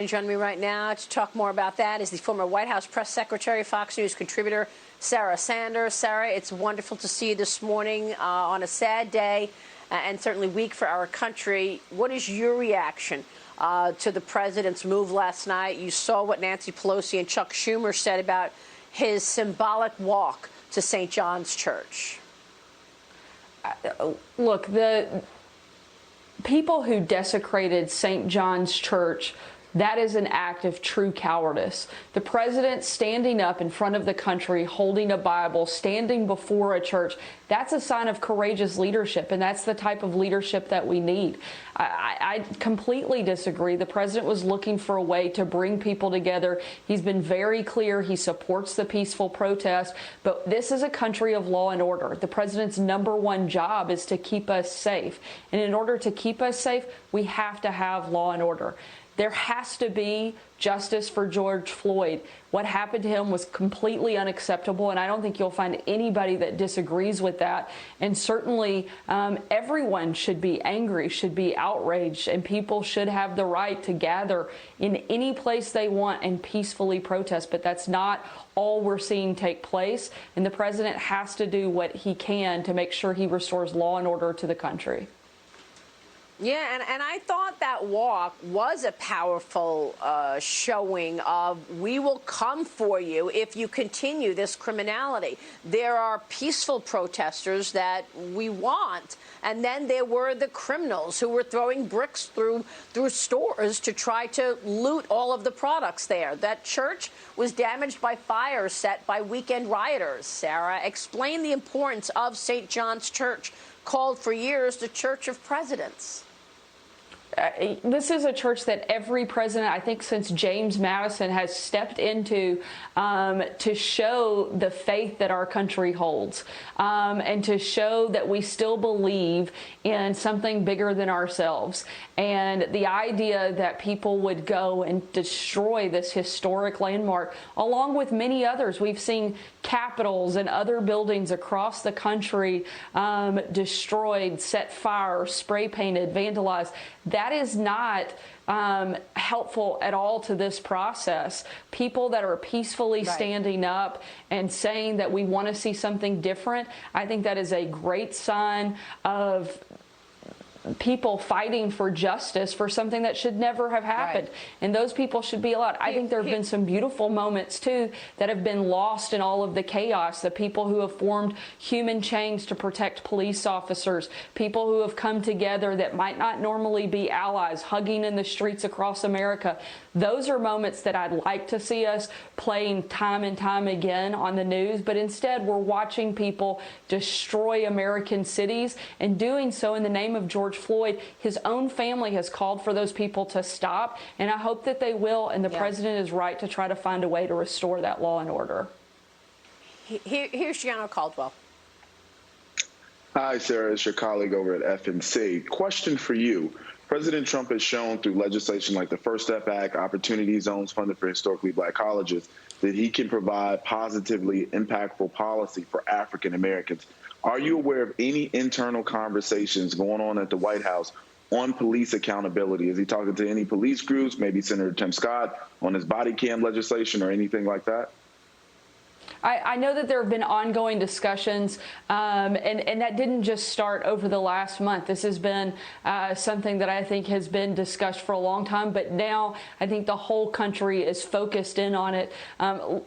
Joining me right now to talk more about that is the former White House press secretary, Fox News contributor, Sarah Sanders. Sarah, it's wonderful to see you this morning on a sad day and certainly week for our country. What is your reaction to the president's move last night? You saw what Nancy Pelosi and Chuck Schumer said about his symbolic walk to St. John's Church. Look, the people who desecrated St. John's Church, that is an act of true cowardice. The president standing up in front of the country, holding a Bible, standing before a church, that's a sign of courageous leadership, and that's the type of leadership that we need. I completely disagree. The president was looking for a way to bring people together. He's been very clear. He supports the peaceful protest, but this is a country of law and order. The president's #1 job is to keep us safe, and in order to keep us safe, we have to have law and order. There has to be justice for George Floyd. What happened to him was completely unacceptable, and I don't think you'll find anybody that disagrees with that. And certainly everyone should be angry, should be outraged, and people should have the right to gather in any place they want and peacefully protest. But that's not all we're seeing take place, and the president has to do what he can to make sure he restores law and order to the country. Yeah, and I thought that walk was a powerful showing of we will come for you if you continue this criminality. There are peaceful protesters that we want, and then there were the criminals who were throwing bricks through stores to try to loot all of the products there. That church was damaged by fires set by weekend rioters. Sarah, explain the importance of St. John's Church, called for years the Church of Presidents. This is a church that every president, I think since James Madison, has stepped into to show the faith that our country holds and to show that we still believe in something bigger than ourselves. And the idea that people would go and destroy this historic landmark, along with many others. We've seen capitals and other buildings across the country destroyed, set fire, spray painted, vandalized. That is not helpful at all to this process. People that are peacefully standing up and saying that we want to see something different, I think that is a great sign of people fighting for justice for something that should never have happened. And those people should be allowed. I think there have been some beautiful moments, too, that have been lost in all of the chaos. The people who have formed human chains to protect police officers, people who have come together that might not normally be allies, hugging in the streets across America. Those are moments that I'd like to see us playing time and time again on the news. But instead, we're watching people destroy American cities, and doing so in the name of George Floyd. His own family has called for those people to stop, and I hope that they will, and the president is right to try to find a way to restore that law and order. Here's Gianna Caldwell. Hi, Sarah. It's your colleague over at FNC. Question for you. President Trump has shown through legislation like the First Step Act, opportunity zones funded for historically black colleges, that he can provide positively impactful policy for African Americans. Are you aware of any internal conversations going on at the White House on police accountability? Is he talking to any police groups, maybe Senator Tim Scott, on his body cam legislation or anything like that? I know that there have been ongoing discussions, and that didn't just start over the last month. This has been something that I think has been discussed for a long time, but now I think the whole country is focused in on it.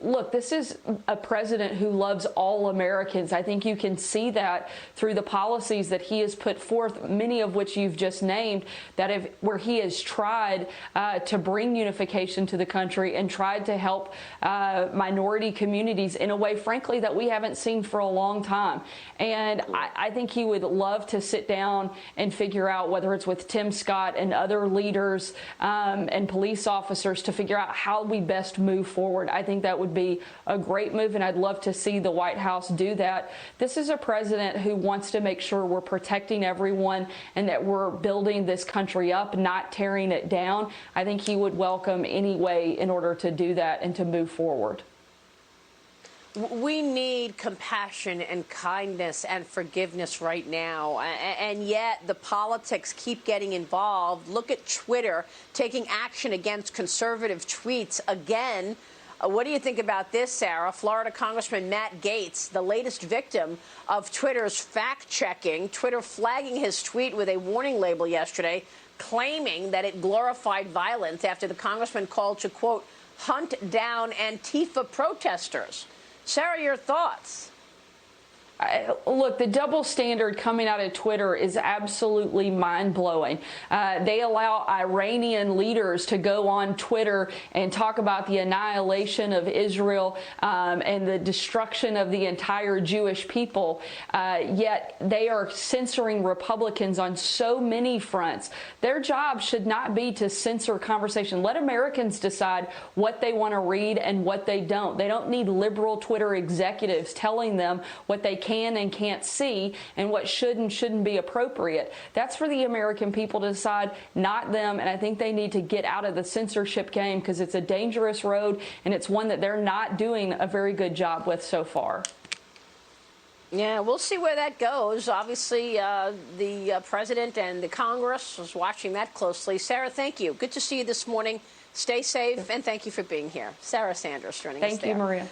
Look, this is a president who loves all Americans. I think you can see that through the policies that he has put forth, many of which you've just named, where he has tried to bring unification to the country and tried to help minority communities in a way, frankly, that we haven't seen for a long time. And I think he would love to sit down and figure out, whether it's with Tim Scott and other leaders and police officers, to figure out how we best move forward. I think that would be a great move, and I'd love to see the White House do that. This is a president who wants to make sure we're protecting everyone and that we're building this country up, not tearing it down. I think he would welcome any way in order to do that and to move forward. We need compassion and kindness and forgiveness right now. And yet the politics keep getting involved. Look at Twitter taking action against conservative tweets again. What do you think about this, Sarah? Florida Congressman Matt Gaetz, the latest victim of Twitter's fact-checking, Twitter flagging his tweet with a warning label yesterday, claiming that it glorified violence after the congressman called to, quote, hunt down Antifa protesters. Sarah, your thoughts? Look, the double standard coming out of Twitter is absolutely mind-blowing. They allow Iranian leaders to go on Twitter and talk about the annihilation of Israel and the destruction of the entire Jewish people, yet they are censoring Republicans on so many fronts. Their job should not be to censor conversation. Let Americans decide what they want to read and what they don't. They don't need liberal Twitter executives telling them what they can and can't see and what should and shouldn't be appropriate. That's for the American people to decide, not them. And I think they need to get out of the censorship game because it's a dangerous road and it's one that they're not doing a very good job with so far. Yeah, we'll see where that goes. Obviously, the president and the Congress is watching that closely. Sarah, thank you. Good to see you this morning. Stay safe, and thank you for being here. Sarah Sanders joining us there. Thank you, Maria.